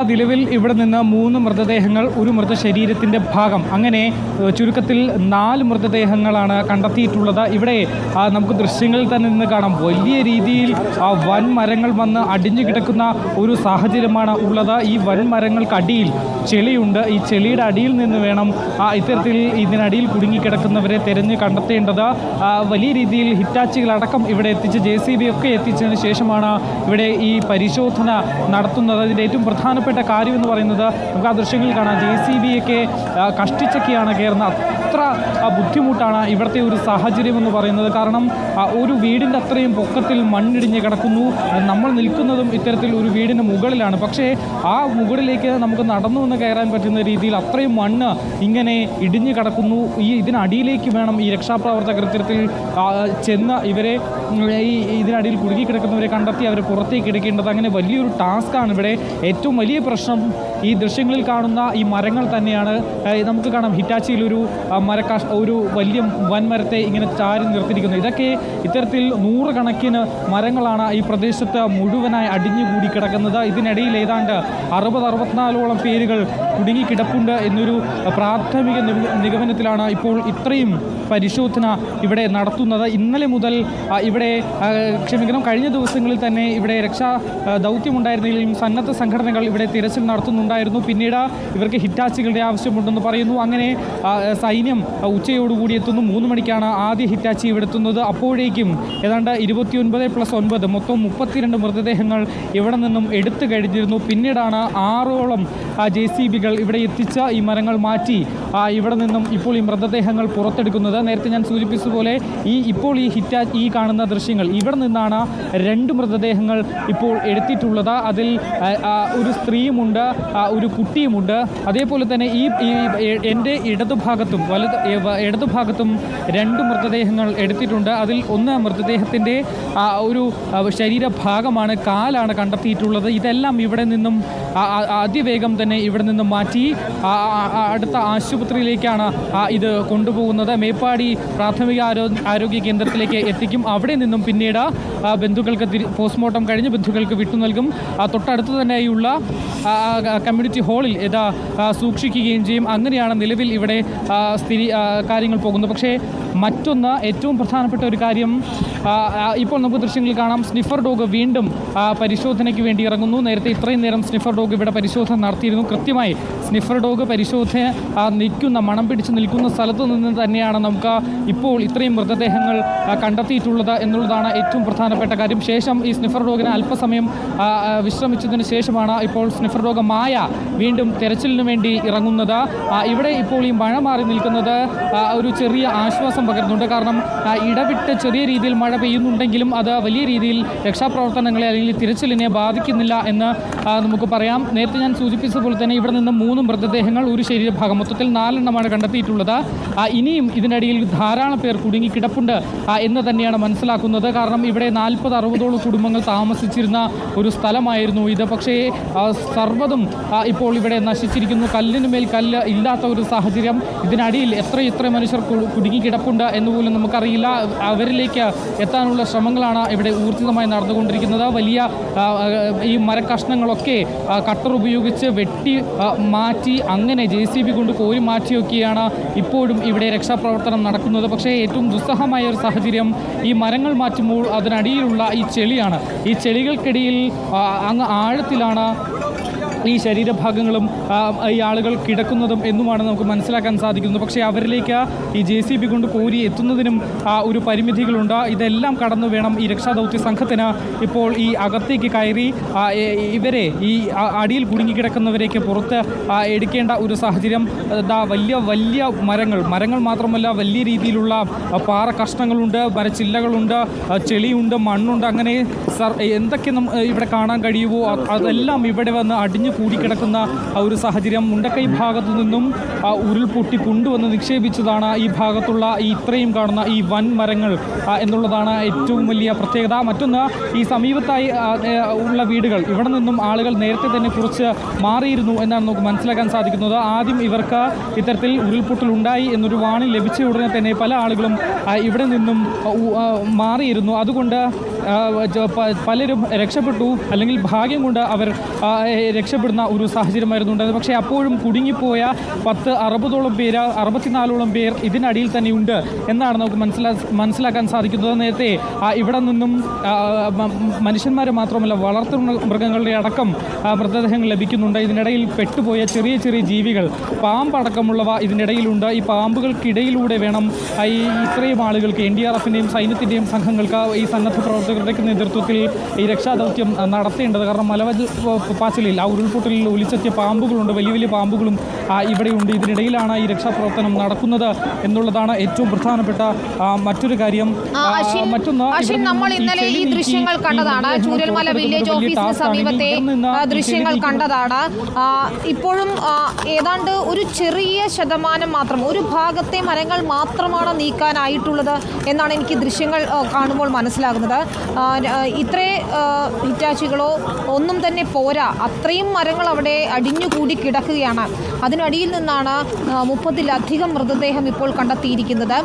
നിലവിൽ ഇവിടെ നിന്ന് 3 മൃതദേഹങ്ങൾ, ഒരു മൃതശരീരത്തിൻ്റെ ഭാഗം, അങ്ങനെ ചുരുക്കത്തിൽ 4 മൃതദേഹങ്ങളാണ് കണ്ടെത്തിയിട്ടുള്ളത്. ഇവിടെ നമുക്ക് ദൃശ്യങ്ങളിൽ തന്നെ നിന്ന് കാണാം, വലിയ രീതിയിൽ വൻ മരങ്ങൾ വന്ന് അടിഞ്ഞു കിടക്കുന്ന ഒരു സാഹചര്യമാണ് ഉള്ളത്. ഈ വൻ മരങ്ങൾക്കടിയിൽ ചെളിയുണ്ട്. ഈ ചെളിയുടെ അടിയിൽ നിന്ന് വേണം ഇത്തരത്തിൽ ഇതിനടിയിൽ കുടുങ്ങിക്കിടക്കുന്നവരെ തിരഞ്ഞ് കണ്ടെത്തേണ്ടത്. വലിയ രീതിയിൽ ഹിറ്റാച്ചികളടക്കം ഇവിടെ എത്തിച്ച് JCB ഒക്കെ എത്തിച്ചതിന് ശേഷമാണ് ഇവിടെ ഈ പരിശോധന നടത്തുന്നത്. ഇതിൻ്റെ ഏറ്റവും പ്രധാനപ്പെട്ട കാര്യം എന്ന് പറയുന്നത്, നമുക്ക് ആ ദൃശ്യങ്ങളിൽ കാണാം, JCB ഒക്കെ കഷ്ടിച്ചൊക്കെയാണ് കയറുന്നത്. അത്ര ബുദ്ധിമുട്ടാണ് ഇവിടുത്തെ ഒരു സാഹചര്യം എന്ന് പറയുന്നത്. കാരണം ഒരു വീടിൻ്റെ അത്രയും പൊക്കത്തിൽ മണ്ണിടിഞ്ഞ് കിടക്കുന്നു. നമ്മൾ നിൽക്കുന്നതും ഇത്തരത്തിൽ ഒരു വീടിന് മുകളിലാണ്. പക്ഷേ ആ മുകളിലേക്ക് നമുക്ക് നടന്നു എന്ന് കയറാൻ പറ്റുന്ന രീതിയിൽ അത്രയും മണ്ണ് ഇങ്ങനെ ഇടിഞ്ഞു കിടക്കുന്നു. ഇതിനടിയിലേക്ക് വേണം ഈ രക്ഷാപ്രവർത്തകർ ഇത്തരത്തിൽ ചെന്ന് ഇവരെ ഇതിനടിയിൽ കുടുങ്ങിക്കിടക്കുന്നവരെ കണ്ടെത്തി അവരെ പുറത്തേക്ക് എടുക്കേണ്ടത്. അങ്ങനെ വലിയൊരു ടാസ്ക്കാണ് ഇവിടെ. ഏറ്റവും വലിയ പ്രശ്നം ഈ ദൃശ്യങ്ങളിൽ കാണുന്ന ഈ മരങ്ങൾ തന്നെയാണ്. നമുക്ക് കാണാം, ഹിറ്റാച്ചിയിൽ ഒരു വലിയ വൻമരത്തെ ഇങ്ങനെ ചാരി നിർത്തിയിരിക്കുന്നു. ഇതൊക്കെ ഇത്തരത്തിൽ 100 കണക്കിന് മരങ്ങളാണ് ഈ പ്രദേശത്ത് മുഴുവനായി അടിഞ്ഞുകൂടി കിടക്കുന്നത്. ഇതിനിടയിൽ ഏതാണ്ട് 64ഓളം പേരുകൾ കുടുങ്ങിക്കിടപ്പുണ്ട് എന്നൊരു പ്രാഥമിക നിഗമനത്തിലാണ് ഇപ്പോൾ ഇത്രയും പരിശോധന ഇവിടെ നടത്തുന്നത്. ഇന്നലെ മുതൽ ഇവിടെ കഴിഞ്ഞ ദിവസങ്ങളിൽ തന്നെ ഇവിടെ രക്ഷാ ദൗത്യമുണ്ടായിരുന്നെങ്കിലും സന്നദ്ധ സംഘടനകൾ ഇവിടെ തിരച്ചിൽ നടത്തുന്നുണ്ടായിരുന്നു. പിന്നീട് ഇവർക്ക് ഹിറ്റാച്ചികളുടെ ആവശ്യമുണ്ടെന്ന് പറയുന്നു. അങ്ങനെ സൈന്യം ഉച്ചയോടുകൂടി എത്തുന്നു. 3 മണിക്കാണ് ആദ്യ ഹിറ്റാച്ചി ഇവിടെ എത്തുന്നത്. അപ്പോഴേക്കും ഏതാണ്ട് 29+9 മൊത്തം 32 മൃതദേഹങ്ങൾ ഇവിടെ നിന്നും എടുത്തു കഴിഞ്ഞിരുന്നു. പിന്നീടാണ് 6ഓളം JCBകൾ ഇവിടെ എത്തിച്ച് ഈ മരങ്ങൾ മാറ്റി ഇവിടെ നിന്നും ഇപ്പോൾ ഈ മൃതദേഹങ്ങൾ പുറത്തെടുക്കുന്നത്. നേരത്തെ ഞാൻ സൂചിപ്പിച്ചതുപോലെ ഇപ്പോൾ ഈ കാണുന്ന ദൃശ്യങ്ങൾ, ഇവിടെ നിന്നാണ് 2 മൃതദേഹങ്ങൾ ഇപ്പോൾ എടുത്തിട്ടുള്ളത്. അതിൽ ഒരു സ്ത്രീയുമുണ്ട്, ഒരു കുട്ടിയുമുണ്ട്. അതേപോലെ തന്നെ എൻ്റെ ഇടതുഭാഗത്തും ഇടതുഭാഗത്തും 2 മൃതദേഹങ്ങൾ എടുത്തിട്ടുണ്ട്. അതിൽ ഒന്ന് മൃതദേഹത്തിൻ്റെ ഒരു ശരീരഭാഗമാണ്, കാലാണ് കണ്ടെത്തിയിട്ടുള്ളത്. ഇതെല്ലാം ഇവിടെ നിന്നും അതിവേഗം തന്നെ ഇവിടെ നിന്നും മാറ്റി അടുത്ത ആശുപത്രിയിലേക്കാണ് ഇത് കൊണ്ടുപോകുന്നത്. മേപ്പാടി പ്രാഥമിക ആരോഗ്യ കേന്ദ്രത്തിലേക്ക് എത്തിക്കും. അവിടെ നിന്നും പിന്നീട് ബന്ധുക്കൾക്ക് പോസ്റ്റ്മോർട്ടം കഴിഞ്ഞ് ബന്ധുക്കൾക്ക് വിട്ടു നൽകും. തൊട്ടടുത്ത് തന്നെയുള്ള കമ്മ്യൂണിറ്റി ഹാളിൽ ഇത് സൂക്ഷിക്കുകയും ചെയ്യും. അങ്ങനെയാണ് നിലവിൽ ഇവിടെ കാര്യങ്ങൾ പോകുന്നത്. പക്ഷേ മറ്റൊന്ന്, ഏറ്റവും പ്രധാനപ്പെട്ട ഒരു കാര്യം, ഇപ്പോൾ നമുക്ക് ദൃശ്യങ്ങളിൽ കാണാം, സ്നിഫർ ഡോഗ് വീണ്ടും പരിശോധനയ്ക്ക് വേണ്ടി ഇറങ്ങുന്നു. നേരത്തെ ഇത്രയും നേരം സ്നിഫർ ഡോഗ് ഇവിടെ പരിശോധന നടത്തിയിരുന്നു. കൃത്യമായി സ്നിഫർ ഡോഗ് പരിശോധന മണം പിടിച്ച് നിൽക്കുന്ന സ്ഥലത്ത് നിന്ന് തന്നെയാണ് നമുക്ക് ഇപ്പോൾ ഇത്രയും മൃതദേഹങ്ങൾ കണ്ടെത്തിയിട്ടുള്ളത് എന്നുള്ളതാണ് ഏറ്റവും പ്രധാനപ്പെട്ട കാര്യം. ശേഷം ഈ സ്നിഫർ ഡോഗിന് അല്പസമയം വിശ്രമിച്ചതിന് ശേഷമാണ് ഇപ്പോൾ സ്നിഫർ ഡോഗ് മായ വീണ്ടും തെരച്ചിലിന് വേണ്ടി ഇറങ്ങുന്നത്. ഇവിടെ ഇപ്പോൾ ഈ മഴ മാറി നിൽക്കുന്നത് ഒരു ചെറിയ ആശ്വാസം പകരുന്നുണ്ട്. കാരണം ഇടവിട്ട് ചെറിയ രീതിയിൽ മഴ പെയ്യുന്നുണ്ടെങ്കിലും അത് വലിയ രീതിയിൽ രക്ഷാപ്രവർത്തനങ്ങളെ അല്ലെങ്കിൽ തിരച്ചിലിനെ ബാധിക്കുന്നില്ല എന്ന് നമുക്ക് പറയാം. നേരത്തെ ഞാൻ സൂചിപ്പിച്ചതുപോലെ തന്നെ ഇവിടെ നിന്ന് 3 മൃതദേഹങ്ങൾ, ഒരു ശരീരഭാഗം, മൊത്തത്തിൽ 4 എണ്ണമാണ് കണ്ടെത്തിയിട്ടുള്ളത്. ഇനിയും ഇതിനിടയിൽ ധാരാളം പേർ കുടുങ്ങിക്കിടപ്പുണ്ട് എന്ന് തന്നെയാണ് മനസ്സിലാക്കുന്നത്. കാരണം ഇവിടെ 40-60ഓളം കുടുംബങ്ങൾ താമസിച്ചിരുന്ന ഒരു സ്ഥലമായിരുന്നു ഇത്. പക്ഷേ സർവ്വതും ഇപ്പോൾ ഇവിടെ നശിച്ചിരിക്കുന്നു. കല്ലിനുമേൽ കല്ല് ഇല്ലാത്ത ഒരു സാഹചര്യം. ഇതിനടിയിൽ എത്ര മനുഷ്യർ കുടുങ്ങിക്കിടപ്പുണ്ട് എന്നുപോലും നമുക്കറിയില്ല. അവരിലേക്ക് എത്താനുള്ള ശ്രമങ്ങളാണ് ഇവിടെ ഊർജിതമായി നടന്നുകൊണ്ടിരിക്കുന്നത്. വലിയ ഈ മരക്കഷ്ണങ്ങളൊക്കെ കട്ടർ ഉപയോഗിച്ച് വെട്ടി മാറ്റി, അങ്ങനെ JCB കൊണ്ട് കോരി മാറ്റിയൊക്കെയാണ് ഇപ്പോഴും ഇവിടെ രക്ഷാപ്രവർത്തനം നടക്കുന്നത്. പക്ഷേ ഏറ്റവും ദുസ്സഹമായ ഒരു സാഹചര്യം ഈ മരങ്ങൾ മാറ്റുമ്പോൾ അതിനടിയിലുള്ള ഈ ചെളിയാണ്. ഈ ചെളികൾക്കിടയിൽ അങ്ങ് ആഴത്തിലാണ് ഈ ശരീരഭാഗങ്ങളും ഈ ആളുകൾ കിടക്കുന്നതും എന്നുമാണ് നമുക്ക് മനസ്സിലാക്കാൻ സാധിക്കുന്നത്. പക്ഷേ അവരിലേക്ക് ഈ JCB കൊണ്ട് കോരി എത്തുന്നതിനും ഒരു പരിമിതികളുണ്ട്. ഇതെല്ലാം കടന്നു വേണം ഈ രക്ഷാദൗത്യ സംഘത്തിന് ഇപ്പോൾ ഈ അകത്തേക്ക് കയറി ഇവരെ, ഈ അടിയിൽ കുടുങ്ങിക്കിടക്കുന്നവരേക്ക് പുറത്ത് എടുക്കേണ്ട ഒരു സാഹചര്യം. വലിയ മരങ്ങൾ മാത്രമല്ല, വലിയ രീതിയിലുള്ള പാറ കഷ്ണങ്ങളുണ്ട്, മരച്ചില്ലകളുണ്ട്, ചെളിയുണ്ട്, മണ്ണുണ്ട്. അങ്ങനെ എന്തൊക്കെ ഇവിടെ കാണാൻ കഴിയുമോ അതെല്ലാം ഇവിടെ വന്ന് അടിഞ്ഞു കൂടിക്കിടക്കുന്ന ഒരു സാഹചര്യം. മുണ്ടക്കൈ ഭാഗത്തു നിന്നും ഉരുൾപൊട്ടി കൊണ്ടുവന്ന് നിക്ഷേപിച്ചതാണ് ഈ ഭാഗത്തുള്ള ഇത്രയും കാണുന്ന ഈ വൻ മരങ്ങൾ എന്നുള്ളതാണ് ഏറ്റവും വലിയ പ്രത്യേകത. മറ്റൊന്ന്, ഈ സമീപത്തായി ഉള്ള വീടുകൾ, ഇവിടെ നിന്നും ആളുകൾ നേരത്തെ തന്നെ കുറച്ച് മാറിയിരുന്നു എന്നാണ് നമുക്ക് മനസ്സിലാക്കാൻ സാധിക്കുന്നത്. ആദ്യം ഇവർക്ക് ഇത്തരത്തിൽ ഉരുൾപൊട്ടൽ ഉണ്ടായി എന്നൊരു വാണിംഗ് ലഭിച്ച ഉടനെ തന്നെ പല ആളുകളും ഇവിടെ നിന്നും മാറിയിരുന്നു. അതുകൊണ്ട് പലരും രക്ഷപ്പെട്ടു, അല്ലെങ്കിൽ ഭാഗ്യം കൊണ്ട് അവർ രക്ഷപ്പെടുന്ന ഒരു സാഹചര്യമായിരുന്നു ഉണ്ടായത്. പക്ഷേ അപ്പോഴും കുടുങ്ങിപ്പോയ 10-60ഓളം പേര്, 64ഓളം പേർ ഇതിനടിയിൽ തന്നെയുണ്ട് എന്നാണ് നമുക്ക് മനസ്സിലാക്കാൻ സാധിക്കുന്നത്. നേരത്തെ ഇവിടെ നിന്നും മനുഷ്യന്മാരെ മാത്രമല്ല വളർത്തു മൃഗങ്ങളുടെ അടക്കം മൃതദേഹങ്ങൾ ലഭിക്കുന്നുണ്ട്. ഇതിനിടയിൽ പെട്ടുപോയ ചെറിയ ചെറിയ ജീവികൾ, പാമ്പടക്കമുള്ളവ ഇതിനിടയിലുണ്ട്. ഈ പാമ്പുകൾക്കിടയിലൂടെ വേണം ഇത്രയും ആളുകൾക്ക്, NDRFിൻ്റെയും സൈന്യത്തിൻ്റെയും സംഘങ്ങൾക്ക്, ഈ സന്നദ്ധ പ്രവർത്തകരുടെ നേതൃത്വത്തിൽ ഈ രക്ഷാദൗത്യം നടത്തേണ്ടത്. കാരണം മലവെള്ളപ്പാച്ചിലിൽ ആ ഉരുൾപൊട്ടലിൽ ഒലിച്ചെത്തിയ പാമ്പുകളുണ്ട്, വലിയ വലിയ പാമ്പുകളും ഇവിടെയുണ്ട്. ഇതിനിടയിലാണ് ഈ രക്ഷാപ്രവർത്തനം നടക്കുന്നത് എന്നുള്ളതാണ് ഏറ്റവും പ്രധാനപ്പെട്ട മറ്റൊരു കാര്യം. മറ്റൊന്ന്, നമ്മൾ ഇന്നലെ ഈ ദൃശ്യങ്ങൾ കണ്ടതാണ്, ചൂരൽമല വില്ലേജ് ഓഫീസിന് സമീപത്തെ ദൃശ്യങ്ങൾ കണ്ടതാണ്. ഇപ്പോഴും ഏതാണ്ട് ഒരു ചെറിയ ശതമാനം മാത്രം, ഒരു ഭാഗത്തെ മരങ്ങൾ മാത്രമാണ് നീക്കാനായിട്ടുള്ളത് എന്നാണ് എനിക്ക് ദൃശ്യങ്ങൾ കാണുമ്പോൾ മനസ്സിലാകുന്നത്. ഇത്രേ ഹിറ്റാച്ചികളോ ഒന്നും തന്നെ പോരാ, അത്രയും മരങ്ങൾ അവിടെ അടിഞ്ഞുകൂടി കിടക്കുകയാണ്. അതിനടിയിൽ നിന്നാണ് 30-ലധികം മൃതദേഹം ഇപ്പോൾ കണ്ടെത്തിയിരിക്കുന്നത്.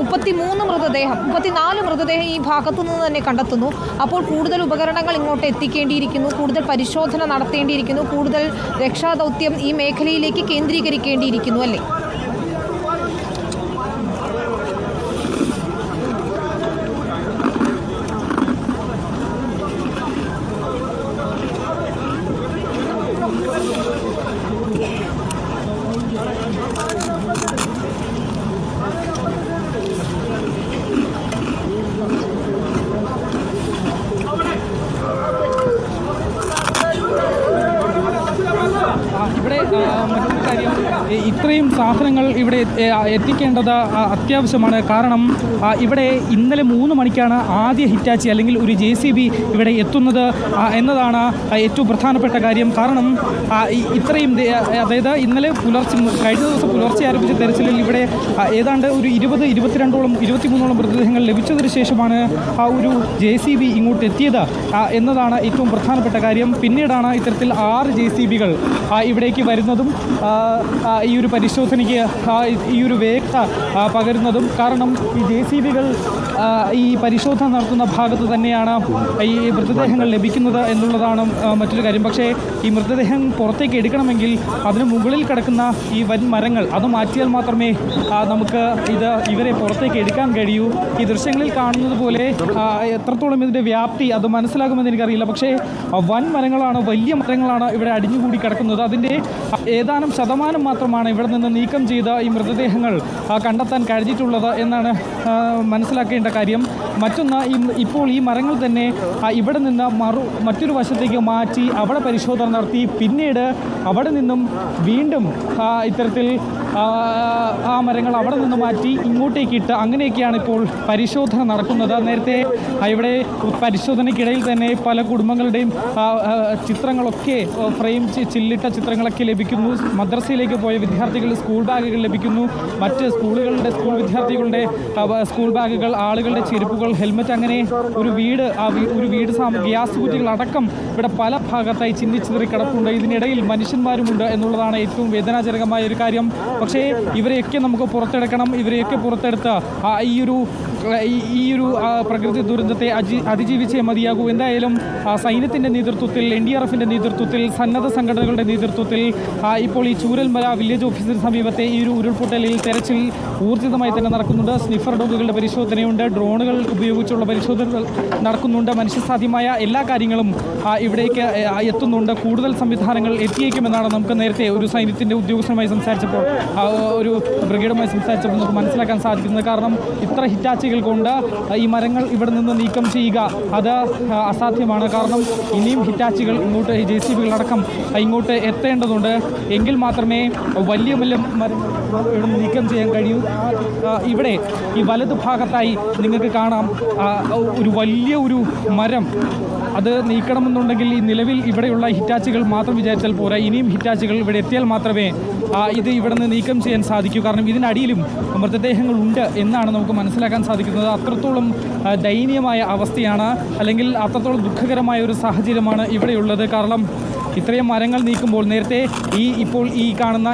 34 മൃതദേഹം ഈ ഭാഗത്തു നിന്ന് തന്നെ കണ്ടെത്തുന്നു. അപ്പോൾ കൂടുതൽ ഉപകരണങ്ങൾ ഇങ്ങോട്ട് എത്തിക്കേണ്ടിയിരിക്കുന്നു, കൂടുതൽ പരിശോധന നടത്തേണ്ടിയിരിക്കുന്നു, കൂടുതൽ രക്ഷാദൗത്യം ഈ മേഖലയിലേക്ക് കേന്ദ്രീകരിക്കേണ്ടിയിരിക്കുന്നു, അല്ലേ? ഇവിടെ മറ്റൊരു കാര്യം, ഇത്രയും സാധനങ്ങൾ ഇവിടെ എത്തിക്കേണ്ടത് അത്യാവശ്യമാണ്. കാരണം ഇവിടെ ഇന്നലെ 3 മണിക്കാണ് ആദ്യ ഹിറ്റാച്ചി അല്ലെങ്കിൽ ഒരു JCB ഇവിടെ എത്തുന്നത് എന്നതാണ് ഏറ്റവും പ്രധാനപ്പെട്ട കാര്യം. കാരണം ഇത്രയും, അതായത് ഇന്നലെ കഴിഞ്ഞ ദിവസം പുലർച്ചെ ആരംഭിച്ച തെരച്ചിലിൽ ഇവിടെ ഏതാണ്ട് ഒരു 22ഓളം 23ഓളം മൃതദേഹങ്ങൾ ലഭിച്ചതിന് ശേഷമാണ് ഒരു JCB ഇങ്ങോട്ട് എത്തിയത് എന്നതാണ് ഏറ്റവും പ്രധാനപ്പെട്ട കാര്യം. പിന്നീടാണ് ഇത്തരത്തിൽ 6 JCBകൾ ഇവിടേക്ക് വരുന്നതും ഈ ഒരു പരിശോധനയ്ക്ക് ഈ ഒരു വേഗത പകരുന്നതും. കാരണം ഈ JCBകൾ ഈ പരിശോധന നടത്തുന്ന ഭാഗത്ത് തന്നെയാണ് ഈ മൃതദേഹങ്ങൾ ലഭിക്കുന്നത് എന്നുള്ളതാണ് മറ്റൊരു കാര്യം. പക്ഷേ ഈ മൃതദേഹം പുറത്തേക്ക് എടുക്കണമെങ്കിൽ അതിന് മുകളിൽ കിടക്കുന്ന ഈ വൻ മരങ്ങൾ അത് മാറ്റിയാൽ മാത്രമേ നമുക്ക് ഇവരെ പുറത്തേക്ക് എടുക്കാൻ കഴിയൂ. ഈ ദൃശ്യങ്ങളിൽ കാണുന്നത് പോലെ എത്രത്തോളം ഇതിൻ്റെ വ്യാപ്തി അത് മനസ്സിലാകുമെന്ന് എനിക്കറിയില്ല. പക്ഷേ വൻ മരങ്ങളാണ്, വലിയ മരങ്ങളാണ് ഇവിടെ അടിഞ്ഞുകൂടി കിടക്കുന്നത്. അതിൻ്റെ ഏതാനും ശതമാനം മാത്രമാണ് ഇവിടെ നിന്ന് നീക്കം ചെയ്ത ഈ മൃതദേഹങ്ങൾ കണ്ടെത്താൻ കഴിഞ്ഞിട്ടുള്ളത് എന്നാണ് മനസ്സിലാക്കേണ്ട കാര്യം. മറ്റൊന്ന്, ഇപ്പോൾ ഈ മരങ്ങൾ തന്നെ ഇവിടെ നിന്ന് മറ്റൊരു വശത്തേക്ക് മാറ്റി അവിടെ പരിശോധന നടത്തി പിന്നീട് അവിടെ നിന്നും വീണ്ടും ഇത്തരത്തിൽ ആ മരങ്ങൾ അവിടെ നിന്ന് മാറ്റി ഇങ്ങോട്ടേക്കിട്ട് അങ്ങനെയൊക്കെയാണ് ഇപ്പോൾ പരിശോധന നടക്കുന്നത്. നേരത്തെ ഇവിടെ പരിശോധനയ്ക്കിടയിൽ തന്നെ പല കുടുംബങ്ങളുടെയും ചിത്രങ്ങളൊക്കെ ഫ്രെയിം ചില്ലിട്ട ചിത്രങ്ങളൊക്കെ ലഭിക്കുന്നു. മദ്രസയിലേക്ക് പോയ വിദ്യാർത്ഥികളുടെ സ്കൂൾ ബാഗുകൾ ലഭിക്കുന്നു. മറ്റ് സ്കൂളുകളുടെ സ്കൂൾ വിദ്യാർത്ഥികളുടെ സ്കൂൾ ബാഗുകൾ, ആളുകളുടെ ചെരുപ്പുകൾ, ഹെൽമറ്റ്, അങ്ങനെ ഒരു വീട് ഗ്യാസ് കുറ്റികളടക്കം ഇവിടെ പല ഭാഗത്തായി ചിന്നിച്ചിതറി കിടപ്പുണ്ട്. ഇതിനിടയിൽ മനുഷ്യന്മാരുമുണ്ട് എന്നുള്ളതാണ് ഏറ്റവും വേദനാജനകമായ ഒരു കാര്യം. പക്ഷേ ഇവരെയൊക്കെ നമുക്ക് പുറത്തെടുക്കണം. ഇവരെയൊക്കെ പുറത്തെടുത്ത് ഈ ഒരു പ്രകൃതി ദുരന്തത്തെ അതിജീവിച്ചേ മതിയാകൂ. എന്തായാലും സൈന്യത്തിൻ്റെ നേതൃത്വത്തിൽ, NDRFിൻ്റെ നേതൃത്വത്തിൽ, സന്നദ്ധ സംഘടനകളുടെ നേതൃത്വത്തിൽ ഇപ്പോൾ ഈ ചൂരൽമല വില്ലേജ് ഓഫീസിന് സമീപത്തെ ഈ ഒരു ഉരുൾപൊട്ടലിൽ തെരച്ചിൽ ഊർജിതമായി തന്നെ നടക്കുന്നുണ്ട്. സ്നിഫർ ഡോഗുകളുടെ പരിശോധനയുണ്ട്, ഡ്രോണുകൾ ഉപയോഗിച്ചുള്ള പരിശോധനകൾ നടക്കുന്നുണ്ട്. മനുഷ്യസാധ്യമായ എല്ലാ കാര്യങ്ങളും ഇവിടേക്ക് എത്തുന്നുണ്ട്. കൂടുതൽ സംവിധാനങ്ങൾ എത്തിയേക്കുമെന്നാണ് നമുക്ക് നേരത്തെ ഒരു സൈന്യത്തിൻ്റെ ഉദ്യോഗസ്ഥരുമായി സംസാരിച്ചപ്പോൾ, ഒരു ബ്രിഗേഡുമായി സംസാരിച്ചപ്പോൾ നമുക്ക് മനസ്സിലാക്കാൻ സാധിക്കുന്നത്. കാരണം ഇത്ര ഹിറ്റാച്ചികൾ കൊണ്ട് ഈ മരങ്ങൾ ഇവിടെ നിന്ന് നീക്കം ചെയ്യുക അത് അസാധ്യമാണ്. കാരണം ഇനിയും ഹിറ്റാച്ചികൾ ഇങ്ങോട്ട്, JCBകളടക്കം ഇങ്ങോട്ട് എത്തേണ്ടതുണ്ട്. എങ്കിൽ മാത്രമേ വലിയ വലിയ മരങ്ങൾ ഇവിടെ നീക്കം ചെയ്യാൻ കഴിയൂ. ഇവിടെ ഈ വലതു ഭാഗത്തായി നിങ്ങൾക്ക് കാണാം ഒരു വലിയ ഒരു മരം. അത് നീക്കണമെന്നുണ്ടെങ്കിൽ ഈ നിലവിൽ ഇവിടെയുള്ള ഹിറ്റാച്ചികൾ മാത്രം വിചാരിച്ചാൽ പോരാ, ഇനിയും ഹിറ്റാച്ചികൾ ഇവിടെ എത്തിയാൽ മാത്രമേ ഇത് ഇവിടെ നിന്ന് നീക്കം ചെയ്യാൻ സാധിക്കൂ. കാരണം ഇതിനടിയിലും മൃതദേഹങ്ങളുണ്ട് എന്നാണ് നമുക്ക് മനസ്സിലാക്കാൻ സാധിക്കുന്നത്. അത്രത്തോളം ദയനീയമായ അവസ്ഥയാണ്, അല്ലെങ്കിൽ അത്രത്തോളം ദുഃഖകരമായ ഒരു സാഹചര്യമാണ് ഇവിടെയുള്ളത്. കാരണം ഇത്രയും മരങ്ങൾ നീക്കുമ്പോൾ നേരത്തെ ഇപ്പോൾ ഈ കാണുന്ന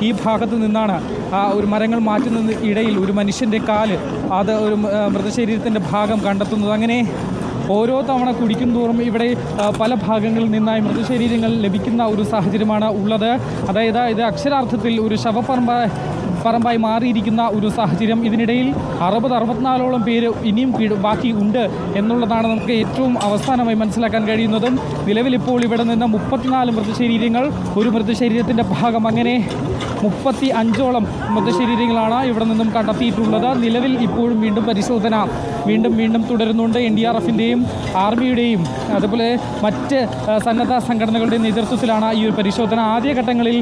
ഈ ഭാഗത്ത് നിന്നാണ് ഒരു മരങ്ങൾ മാറ്റുന്ന ഇടയിൽ ഒരു മനുഷ്യൻ്റെ കാല് അത് ഒരു മൃതശരീരത്തിൻ്റെ ഭാഗം കണ്ടെത്തുന്നത്. അങ്ങനെ ഓരോ തവണ കുടിക്കും തോറും ഇവിടെ പല ഭാഗങ്ങളിൽ നിന്നായി മൃതശരീരങ്ങൾ ലഭിക്കുന്ന ഒരു സാഹചര്യമാണ് ഉള്ളത്. അതായത് ഇത് അക്ഷരാർത്ഥത്തിൽ ഒരു പറമ്പായി മാറിയിരിക്കുന്ന ഒരു സാഹചര്യം. ഇതിനിടയിൽ 60-64ഓളം പേര് ഇനിയും ബാക്കി ഉണ്ട് എന്നുള്ളതാണ് നമുക്ക് ഏറ്റവും അവസാനമായി മനസ്സിലാക്കാൻ കഴിയുന്നതും. നിലവിലിപ്പോൾ ഇവിടെ നിന്ന് 34 മൃതശരീരങ്ങൾ, ഒരു മൃതശരീരത്തിൻ്റെ ഭാഗം, അങ്ങനെ 35ഓളം മൃതശരീരങ്ങളാണ് ഇവിടെ നിന്നും കണ്ടെത്തിയിട്ടുള്ളത്. നിലവിൽ ഇപ്പോഴും വീണ്ടും പരിശോധന വീണ്ടും തുടരുന്നുണ്ട്. NDRFിൻ്റെയും ആർമിയുടെയും അതുപോലെ മറ്റ് സന്നദ്ധ സംഘടനകളുടെയും നേതൃത്വത്തിലാണ് ഈ ഒരു പരിശോധന. ആദ്യഘട്ടങ്ങളിൽ